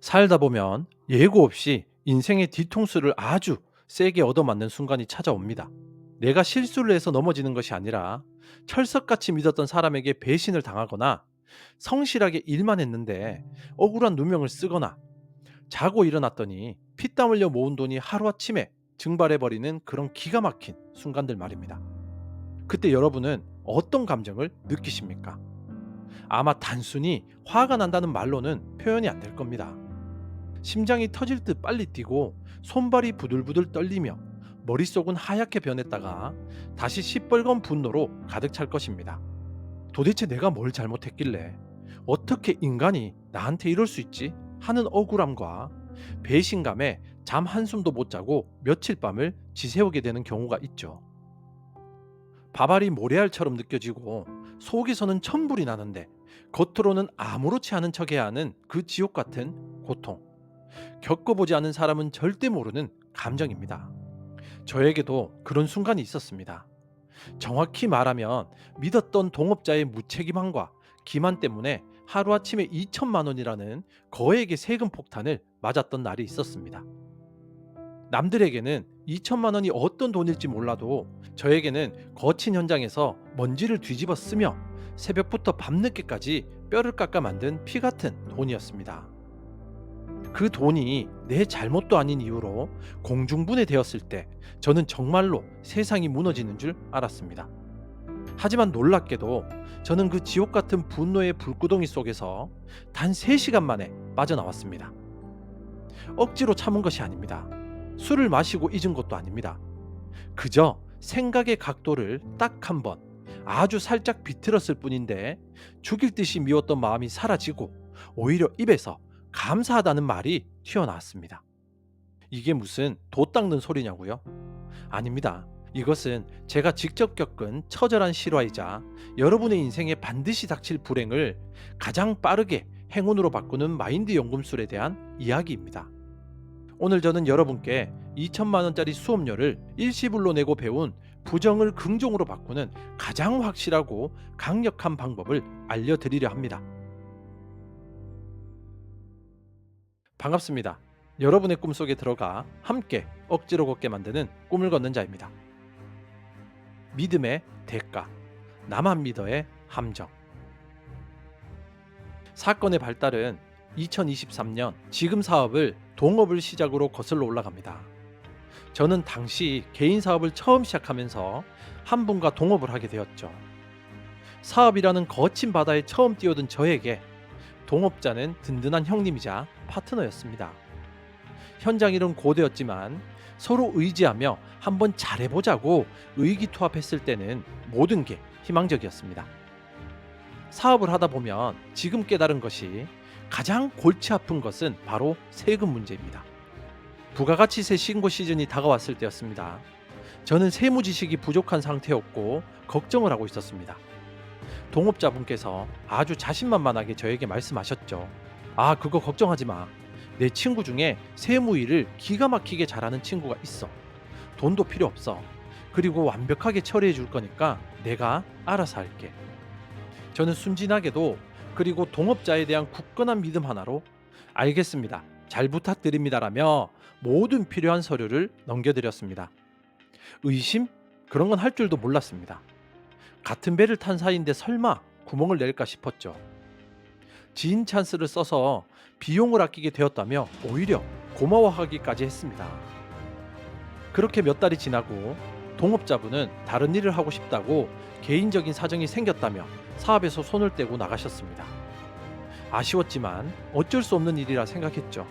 살다 보면 예고 없이 인생의 뒤통수를 아주 세게 얻어맞는 순간이 찾아옵니다. 내가 실수를 해서 넘어지는 것이 아니라 철석같이 믿었던 사람에게 배신을 당하거나 성실하게 일만 했는데 억울한 누명을 쓰거나 자고 일어났더니 피땀 흘려 모은 돈이 하루아침에 증발해버리는 그런 기가 막힌 순간들 말입니다. 그때 여러분은 어떤 감정을 느끼십니까? 아마 단순히 화가 난다는 말로는 표현이 안 될 겁니다. 심장이 터질 듯 빨리 뛰고 손발이 부들부들 떨리며 머릿속은 하얗게 변했다가 다시 시뻘건 분노로 가득 찰 것입니다. 도대체 내가 뭘 잘못했길래 어떻게 인간이 나한테 이럴 수 있지? 하는 억울함과 배신감에 잠 한숨도 못 자고 며칠 밤을 지새우게 되는 경우가 있죠. 밥알이 모래알처럼 느껴지고 속에서는 천불이 나는데 겉으로는 아무렇지 않은 척해야 하는 그 지옥 같은 고통. 겪어보지 않은 사람은 절대 모르는 감정입니다. 저에게도 그런 순간이 있었습니다. 정확히 말하면 믿었던 동업자의 무책임함과 기만 때문에 하루아침에 2천만 원이라는 거액의 세금 폭탄을 맞았던 날이 있었습니다. 남들에게는 2천만 원이 어떤 돈일지 몰라도 저에게는 거친 현장에서 먼지를 뒤집어 쓰며 새벽부터 밤늦게까지 뼈를 깎아 만든 피 같은 돈이었습니다. 그 돈이 내 잘못도 아닌 이유로 공중분해되었을 때 저는 정말로 세상이 무너지는 줄 알았습니다. 하지만 놀랍게도 저는 그 지옥 같은 분노의 불구덩이 속에서 단 3시간 만에 빠져나왔습니다. 억지로 참은 것이 아닙니다. 술을 마시고 잊은 것도 아닙니다. 그저 생각의 각도를 딱 한 번 아주 살짝 비틀었을 뿐인데 죽일 듯이 미웠던 마음이 사라지고 오히려 입에서 감사하다는 말이 튀어나왔습니다. 이게 무슨 돛 닦는 소리냐고요? 아닙니다. 이것은 제가 직접 겪은 처절한 실화이자 여러분의 인생에 반드시 닥칠 불행을 가장 빠르게 행운으로 바꾸는 마인드 연금술에 대한 이야기입니다. 오늘 저는 여러분께 2천만 원짜리 수업료를 일시불로 내고 배운 부정을 긍정으로 바꾸는 가장 확실하고 강력한 방법을 알려드리려 합니다. 반갑습니다. 여러분의 꿈속에 들어가 함께 억지로 걷게 만드는 꿈을 걷는 자입니다. 믿음의 대가, 나만 믿어의 함정. 사건의 발달은 2023년 지금 사업을 동업을 시작으로 거슬러 올라갑니다. 저는 당시 개인 사업을 처음 시작하면서 한 분과 동업을 하게 되었죠. 사업이라는 거친 바다에 처음 뛰어든 저에게 동업자는 든든한 형님이자 파트너였습니다. 현장 일은 고되었지만 서로 의지하며 한번 잘해보자고 의기투합했을 때는 모든 게 희망적이었습니다. 사업을 하다 보면 지금 깨달은 것이 가장 골치 아픈 것은 바로 세금 문제입니다. 부가가치세 신고 시즌이 다가왔을 때였습니다. 저는 세무 지식이 부족한 상태였고 걱정을 하고 있었습니다. 동업자분께서 아주 자신만만하게 저에게 말씀하셨죠. 아, 그거 걱정하지 마. 내 친구 중에 세무 일을 기가 막히게 잘하는 친구가 있어. 돈도 필요 없어. 그리고 완벽하게 처리해 줄 거니까 내가 알아서 할게. 저는 순진하게도 그리고 동업자에 대한 굳건한 믿음 하나로 알겠습니다. 잘 부탁드립니다라며 모든 필요한 서류를 넘겨드렸습니다. 의심? 그런 건 할 줄도 몰랐습니다. 같은 배를 탄 사이인데 설마 구멍을 낼까 싶었죠. 지인 찬스를 써서 비용을 아끼게 되었다며 오히려 고마워하기까지 했습니다. 그렇게 몇 달이 지나고 동업자분은 다른 일을 하고 싶다고 개인적인 사정이 생겼다며 사업에서 손을 떼고 나가셨습니다. 아쉬웠지만 어쩔 수 없는 일이라 생각했죠.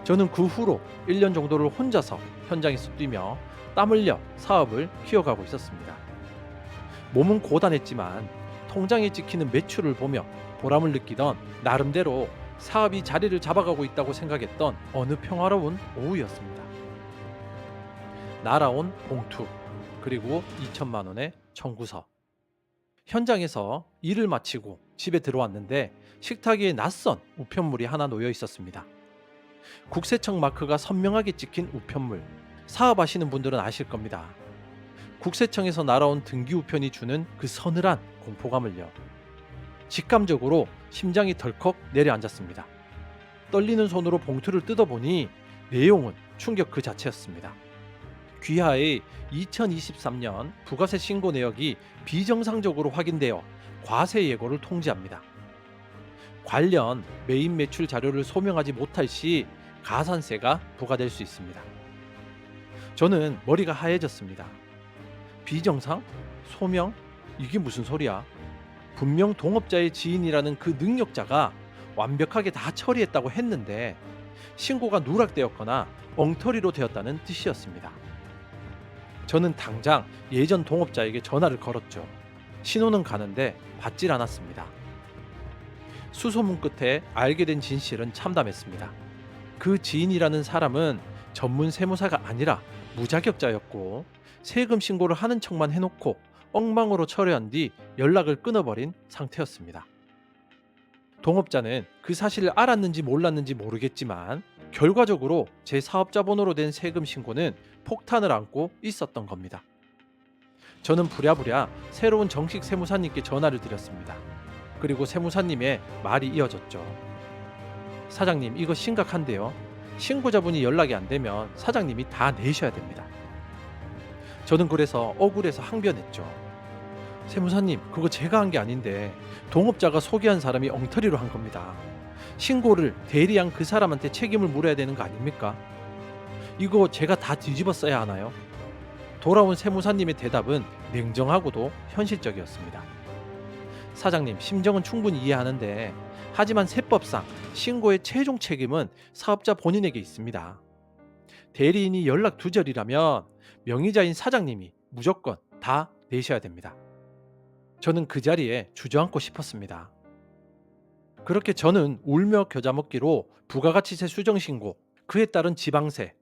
저는 그 후로 1년 정도를 혼자서 현장에서 뛰며 땀 흘려 사업을 키워가고 있었습니다. 몸은 고단했지만 통장에 찍히는 매출을 보며 보람을 느끼던 나름대로 사업이 자리를 잡아가고 있다고 생각했던 어느 평화로운 오후였습니다. 날아온 봉투, 그리고 2천만 원의 청구서. 현장에서 일을 마치고 집에 들어왔는데 식탁 위에 낯선 우편물이 하나 놓여 있었습니다. 국세청 마크가 선명하게 찍힌 우편물. 사업하시는 분들은 아실 겁니다. 국세청에서 날아온 등기 우편이 주는 그 서늘한 공포감을요. 직감적으로 심장이 덜컥 내려앉았습니다. 떨리는 손으로 봉투를 뜯어보니 내용은 충격 그 자체였습니다. 귀하의 2023년 부가세 신고 내역이 비정상적으로 확인되어 과세 예고를 통지합니다. 관련 매입 매출 자료를 소명하지 못할 시 가산세가 부과될 수 있습니다. 저는 머리가 하얘졌습니다. 비정상? 소명? 이게 무슨 소리야? 분명 동업자의 지인이라는 그 능력자가 완벽하게 다 처리했다고 했는데 신고가 누락되었거나 엉터리로 되었다는 뜻이었습니다. 저는 당장 예전 동업자에게 전화를 걸었죠. 신호는 가는데 받질 않았습니다. 수소문 끝에 알게 된 진실은 참담했습니다. 그 지인이라는 사람은 전문 세무사가 아니라 무자격자였고 세금 신고를 하는 척만 해놓고 엉망으로 처리한 뒤 연락을 끊어버린 상태였습니다. 동업자는 그 사실을 알았는지 몰랐는지 모르겠지만 결과적으로 제 사업자 번호로 된 세금 신고는 폭탄을 안고 있었던 겁니다. 저는 부랴부랴 새로운 정식 세무사님께 전화를 드렸습니다. 그리고 세무사님의 말이 이어졌죠. 사장님, 이거 심각한데요. 신고자분이 연락이 안 되면 사장님이 다 내셔야 됩니다. 저는 그래서 억울해서 항변했죠. 세무사님, 그거 제가 한 게 아닌데 동업자가 소개한 사람이 엉터리로 한 겁니다. 신고를 대리한 그 사람한테 책임을 물어야 되는 거 아닙니까? 이거 제가 다 뒤집어 써야 하나요? 돌아온 세무사님의 대답은 냉정하고도 현실적이었습니다. 사장님, 심정은 충분히 이해하는데 하지만 세법상 신고의 최종 책임은 사업자 본인에게 있습니다. 대리인이 연락 두절이라면 명의자인 사장님이 무조건 다 내셔야 됩니다. 저는 그 자리에 주저앉고 싶었습니다. 그렇게 저는 울며 겨자 먹기로 부가가치세 수정신고, 그에 따른 지방세,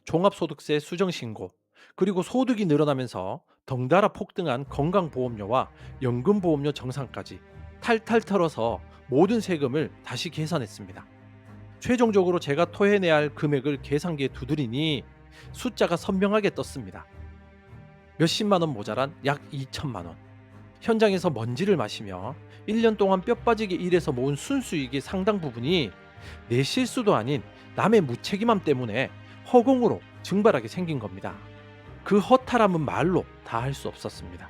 종합소득세 수정신고, 그리고 소득이 늘어나면서 덩달아 폭등한 건강보험료와 연금보험료 정산까지 탈탈 털어서 모든 세금을 다시 계산했습니다. 최종적으로 제가 토해내야 할 금액을 계산기에 두드리니 숫자가 선명하게 떴습니다. 몇십만 원 모자란 약 2천만 원. 현장에서 먼지를 마시며 1년 동안 뼈 빠지게 일해서 모은 순수익의 상당 부분이 내 실수도 아닌 남의 무책임함 때문에 허공으로 증발하게 생긴 겁니다. 그 허탈함은 말로 다 할 수 없었습니다.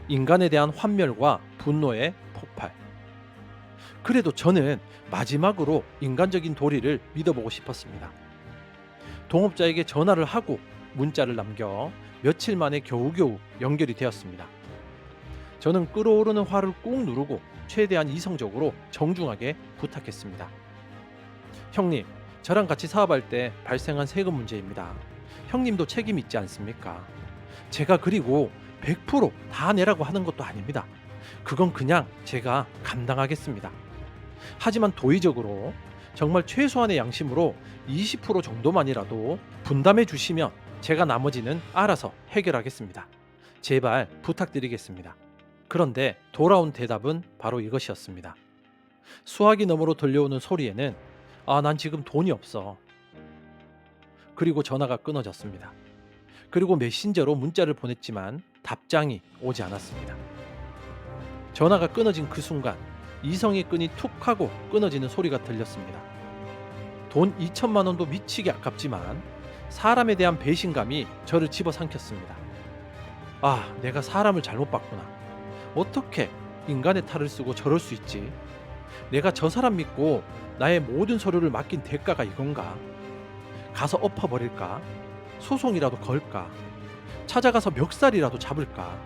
인간에 대한 환멸과 분노의 폭발. 그래도 저는 마지막으로 인간적인 도리를 믿어보고 싶었습니다. 동업자에게 전화를 하고 문자를 남겨 며칠 만에 겨우겨우 연결이 되었습니다. 저는 끓어오르는 화를 꾹 누르고 최대한 이성적으로 정중하게 부탁했습니다. 형님, 저랑 같이 사업할 때 발생한 세금 문제입니다. 형님도 책임 있지 않습니까? 제가 그리고 100%다 내라고 하는 것도 아닙니다. 그건 그냥 제가 감당하겠습니다. 하지만 도의적으로 정말 최소한의 양심으로 20% 정도만이라도 분담해 주시면 제가 나머지는 알아서 해결하겠습니다. 제발 부탁드리겠습니다. 그런데 돌아온 대답은 바로 이것이었습니다. 수화기 너머로 들려오는 소리에는 난 지금 돈이 없어. 그리고 전화가 끊어졌습니다. 그리고 메신저로 문자를 보냈지만 답장이 오지 않았습니다. 전화가 끊어진 그 순간 이성의 끈이 툭 하고 끊어지는 소리가 들렸습니다. 돈 2천만 원도 미치게 아깝지만 사람에 대한 배신감이 저를 집어삼켰습니다. 내가 사람을 잘못 봤구나. 어떻게 인간의 탈을 쓰고 저럴 수 있지? 내가 저 사람 믿고 나의 모든 서류를 맡긴 대가가 이건가? 가서 엎어버릴까? 소송이라도 걸까? 찾아가서 멱살이라도 잡을까?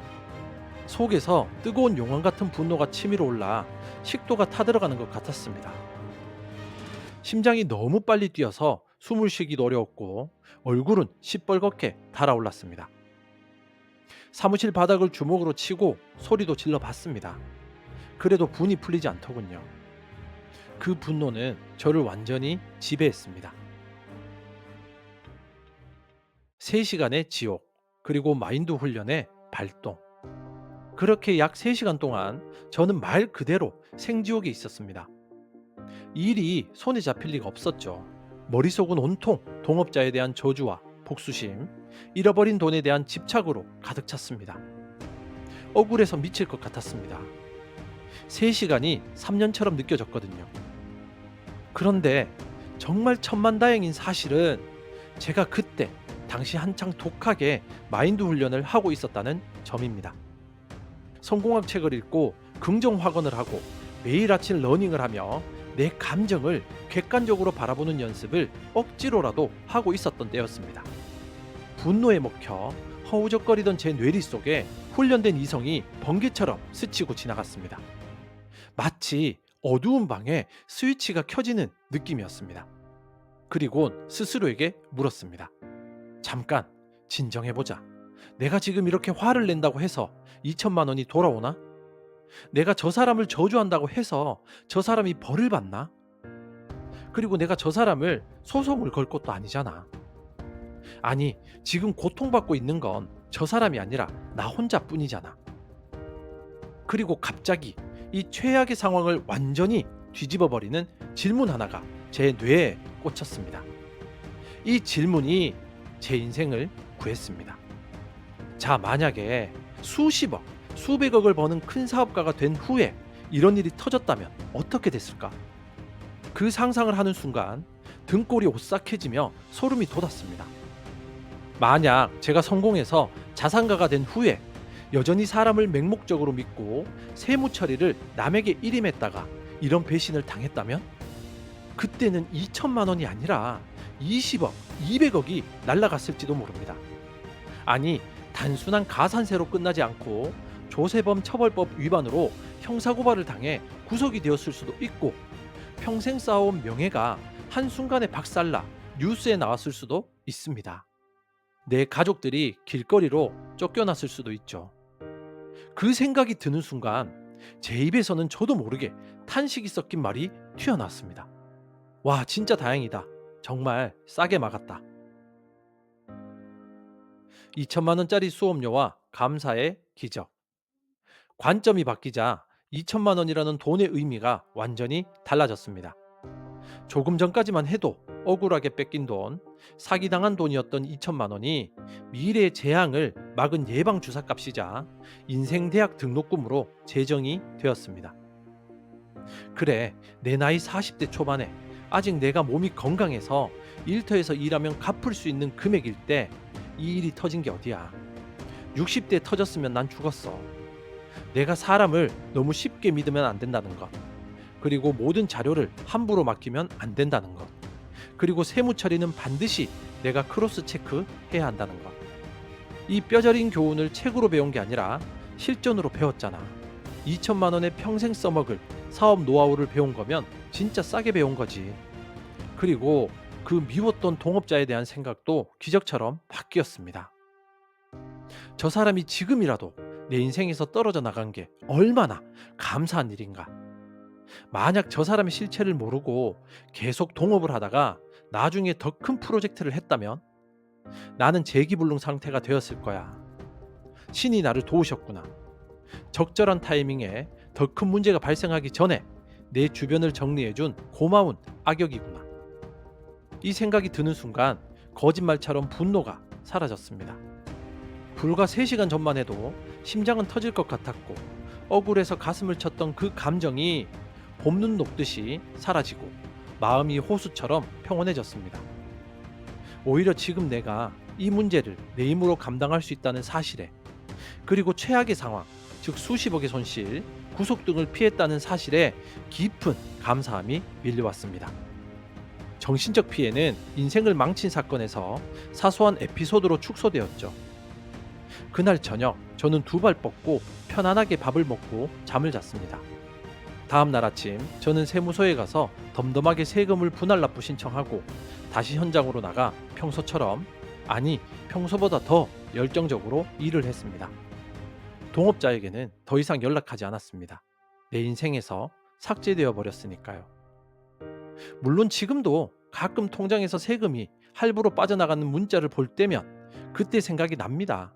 속에서 뜨거운 용암 같은 분노가 치밀어 올라 식도가 타들어가는 것 같았습니다. 심장이 너무 빨리 뛰어서 숨을 쉬기도 어려웠고 얼굴은 시뻘겋게 달아올랐습니다. 사무실 바닥을 주먹으로 치고 소리도 질러봤습니다. 그래도 분이 풀리지 않더군요. 그 분노는 저를 완전히 지배했습니다. 3시간의 지옥, 그리고 마인드 훈련의 발동. 그렇게 약 3시간 동안 저는 말 그대로 생지옥에 있었습니다. 일이 손에 잡힐 리가 없었죠. 머릿속은 온통 동업자에 대한 저주와 복수심, 잃어버린 돈에 대한 집착으로 가득 찼습니다. 억울해서 미칠 것 같았습니다. 3시간이 3년처럼 느껴졌거든요. 그런데 정말 천만다행인 사실은 제가 그때 당시 한창 독하게 마인드 훈련을 하고 있었다는 점입니다. 성공학 책을 읽고 긍정 확언을 하고 매일 아침 러닝을 하며 내 감정을 객관적으로 바라보는 연습을 억지로라도 하고 있었던 때였습니다. 분노에 먹혀 허우적거리던 제 뇌리 속에 훈련된 이성이 번개처럼 스치고 지나갔습니다. 마치 어두운 방에 스위치가 켜지는 느낌이었습니다. 그리곤 스스로에게 물었습니다. 잠깐 진정해보자. 내가 지금 이렇게 화를 낸다고 해서 2천만 원이 돌아오나? 내가 저 사람을 저주한다고 해서 저 사람이 벌을 받나? 그리고 내가 저 사람을 소송을 걸 것도 아니잖아. 아니, 지금 고통받고 있는 건 저 사람이 아니라 나 혼자뿐이잖아. 그리고 갑자기 이 최악의 상황을 완전히 뒤집어 버리는 질문 하나가 제 뇌에 꽂혔습니다. 이 질문이 제 인생을 구했습니다. 자, 만약에 수십억, 수백억을 버는 큰 사업가가 된 후에 이런 일이 터졌다면 어떻게 됐을까? 그 상상을 하는 순간 등골이 오싹해지며 소름이 돋았습니다. 만약 제가 성공해서 자산가가 된 후에 여전히 사람을 맹목적으로 믿고 세무 처리를 남에게 일임했다가 이런 배신을 당했다면 그때는 2천만 원이 아니라 20억, 200억이 날아갔을지도 모릅니다. 아니, 단순한 가산세로 끝나지 않고 조세범 처벌법 위반으로 형사고발을 당해 구속이 되었을 수도 있고 평생 쌓아온 명예가 한순간에 박살나 뉴스에 나왔을 수도 있습니다. 내 가족들이 길거리로 쫓겨났을 수도 있죠. 그 생각이 드는 순간 제 입에서는 저도 모르게 탄식이 섞인 말이 튀어나왔습니다. 와, 진짜 다행이다. 정말 싸게 막았다. 2천만 원짜리 수업료와 감사의 기적. 관점이 바뀌자 2천만 원이라는 돈의 의미가 완전히 달라졌습니다. 조금 전까지만 해도 억울하게 뺏긴 돈, 사기당한 돈이었던 2천만 원이 미래의 재앙을 막은 예방 주사값이자 인생 대학 등록금으로 제정이 되었습니다. 그래, 내 나이 40대 초반에 아직 내가 몸이 건강해서 일터에서 일하면 갚을 수 있는 금액일 때 이 일이 터진 게 어디야. 60대에 터졌으면 난 죽었어. 내가 사람을 너무 쉽게 믿으면 안 된다는 것. 그리고 모든 자료를 함부로 맡기면 안 된다는 것. 그리고 세무 처리는 반드시 내가 크로스 체크 해야 한다는 것. 이 뼈저린 교훈을 책으로 배운 게 아니라 실전으로 배웠잖아. 2천만 원에 평생 써먹을 사업 노하우를 배운 거면 진짜 싸게 배운 거지. 그리고 그 미웠던 동업자에 대한 생각도 기적처럼 바뀌었습니다. 저 사람이 지금이라도 내 인생에서 떨어져 나간 게 얼마나 감사한 일인가. 만약 저 사람의 실체를 모르고 계속 동업을 하다가 나중에 더 큰 프로젝트를 했다면 나는 재기불능 상태가 되었을 거야. 신이 나를 도우셨구나. 적절한 타이밍에 더 큰 문제가 발생하기 전에 내 주변을 정리해준 고마운 악역이구나. 이 생각이 드는 순간 거짓말처럼 분노가 사라졌습니다. 불과 3시간 전만 해도 심장은 터질 것 같았고 억울해서 가슴을 쳤던 그 감정이 봄눈 녹듯이 사라지고 마음이 호수처럼 평온해졌습니다. 오히려 지금 내가 이 문제를 내 힘으로 감당할 수 있다는 사실에, 그리고 최악의 상황, 즉 수십억의 손실, 구속 등을 피했다는 사실에 깊은 감사함이 밀려왔습니다. 정신적 피해는 인생을 망친 사건에서 사소한 에피소드로 축소되었죠. 그날 저녁 저는 2발 뻗고 편안하게 밥을 먹고 잠을 잤습니다. 다음 날 아침 저는 세무서에 가서 덤덤하게 세금을 분할 납부 신청하고 다시 현장으로 나가 평소처럼, 아니 평소보다 더 열정적으로 일을 했습니다. 동업자에게는 더 이상 연락하지 않았습니다. 내 인생에서 삭제되어 버렸으니까요. 물론 지금도 가끔 통장에서 세금이 할부로 빠져나가는 문자를 볼 때면 그때 생각이 납니다.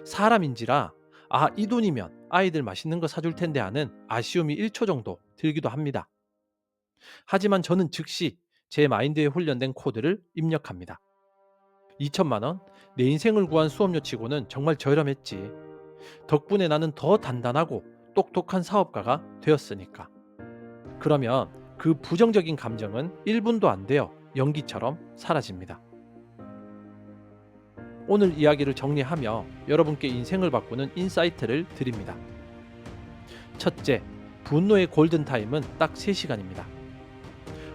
사람인지라 이 돈이면 아이들 맛있는 거 사줄 텐데 하는 아쉬움이 1초 정도 들기도 합니다. 하지만 저는 즉시 제 마인드에 훈련된 코드를 입력합니다. 2천만 원? 내 인생을 구한 수업료 치고는 정말 저렴했지. 덕분에 나는 더 단단하고 똑똑한 사업가가 되었으니까. 그러면 그 부정적인 감정은 1분도 안 되어 연기처럼 사라집니다. 오늘 이야기를 정리하며 여러분께 인생을 바꾸는 인사이트를 드립니다. 첫째, 분노의 골든타임은 딱 3시간입니다.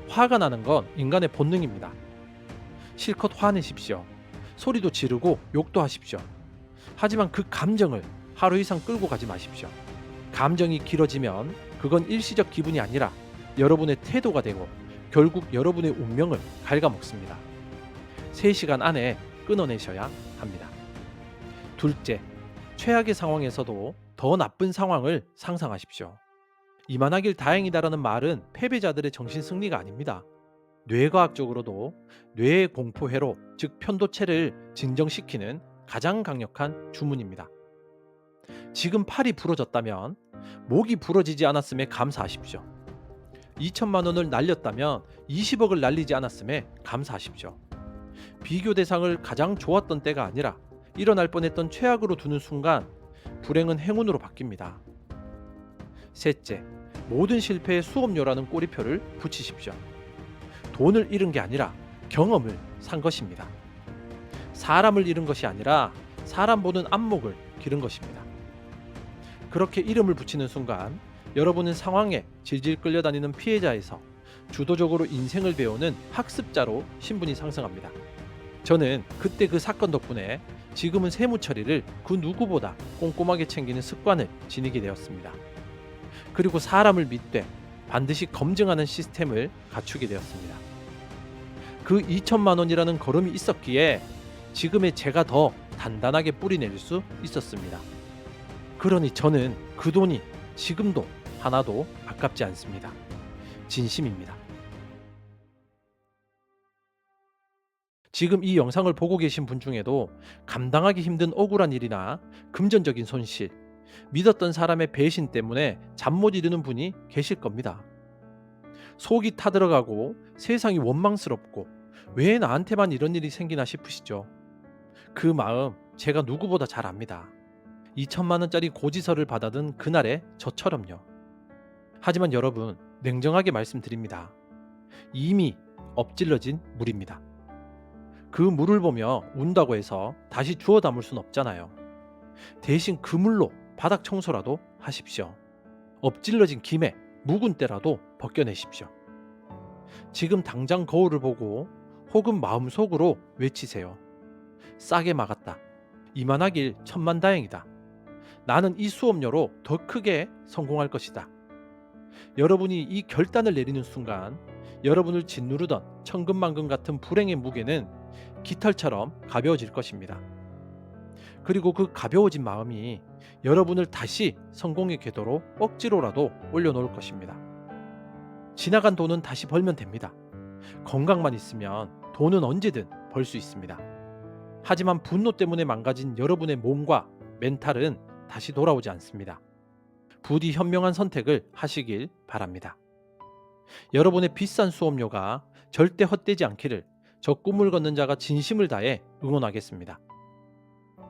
화가 나는 건 인간의 본능입니다. 실컷 화내십시오. 소리도 지르고 욕도 하십시오. 하지만 그 감정을 하루 이상 끌고 가지 마십시오. 감정이 길어지면 그건 일시적 기분이 아니라 여러분의 태도가 되고 결국 여러분의 운명을 갉아먹습니다. 3시간 안에 끊어내셔야 합니다. 둘째, 최악의 상황에서도 더 나쁜 상황을 상상하십시오. 이만하길 다행이다라는 말은 패배자들의 정신 승리가 아닙니다. 뇌과학적으로도 뇌의 공포회로, 즉 편도체를 진정시키는 가장 강력한 주문입니다. 지금 팔이 부러졌다면 목이 부러지지 않았음에 감사하십시오. 2천만 원을 날렸다면 20억을 날리지 않았음에 감사하십시오. 비교 대상을 가장 좋았던 때가 아니라 일어날 뻔했던 최악으로 두는 순간 불행은 행운으로 바뀝니다. 셋째, 모든 실패의 수업료라는 꼬리표를 붙이십시오. 돈을 잃은 게 아니라 경험을 산 것입니다. 사람을 잃은 것이 아니라 사람 보는 안목을 기른 것입니다. 그렇게 이름을 붙이는 순간 여러분은 상황에 질질 끌려다니는 피해자에서 주도적으로 인생을 배우는 학습자로 신분이 상승합니다. 저는 그때 그 사건 덕분에 지금은 세무 처리를 그 누구보다 꼼꼼하게 챙기는 습관을 지니게 되었습니다. 그리고 사람을 믿되 반드시 검증하는 시스템을 갖추게 되었습니다. 그 2천만 원이라는 걸음이 있었기에 지금의 제가 더 단단하게 뿌리내릴 수 있었습니다. 그러니 저는 그 돈이 지금도 하나도 아깝지 않습니다. 진심입니다. 지금 이 영상을 보고 계신 분 중에도 감당하기 힘든 억울한 일이나 금전적인 손실, 믿었던 사람의 배신 때문에 잠 못 이루는 분이 계실 겁니다. 속이 타들어가고 세상이 원망스럽고 왜 나한테만 이런 일이 생기나 싶으시죠? 그 마음 제가 누구보다 잘 압니다. 2천만 원짜리 고지서를 받아든 그날의 저처럼요. 하지만 여러분, 냉정하게 말씀드립니다. 이미 엎질러진 물입니다. 그 물을 보며 운다고 해서 다시 주워 담을 순 없잖아요. 대신 그 물로 바닥 청소라도 하십시오. 엎질러진 김에 묵은 때라도 벗겨내십시오. 지금 당장 거울을 보고 혹은 마음속으로 외치세요. 싸게 막았다. 이만하길 천만다행이다. 나는 이 수업료로 더 크게 성공할 것이다. 여러분이 이 결단을 내리는 순간 여러분을 짓누르던 천근만근 같은 불행의 무게는 깃털처럼 가벼워질 것입니다. 그리고 그 가벼워진 마음이 여러분을 다시 성공의 궤도로 억지로라도 올려놓을 것입니다. 지나간 돈은 다시 벌면 됩니다. 건강만 있으면 돈은 언제든 벌 수 있습니다. 하지만 분노 때문에 망가진 여러분의 몸과 멘탈은 다시 돌아오지 않습니다. 부디 현명한 선택을 하시길 바랍니다. 여러분의 비싼 수업료가 절대 헛되지 않기를 저 꿈을 걷는 자가 진심을 다해 응원하겠습니다.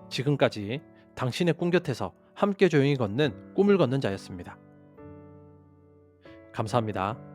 지금까지 당신의 꿈 곁에서 함께 조용히 걷는 꿈을 걷는 자였습니다. 감사합니다.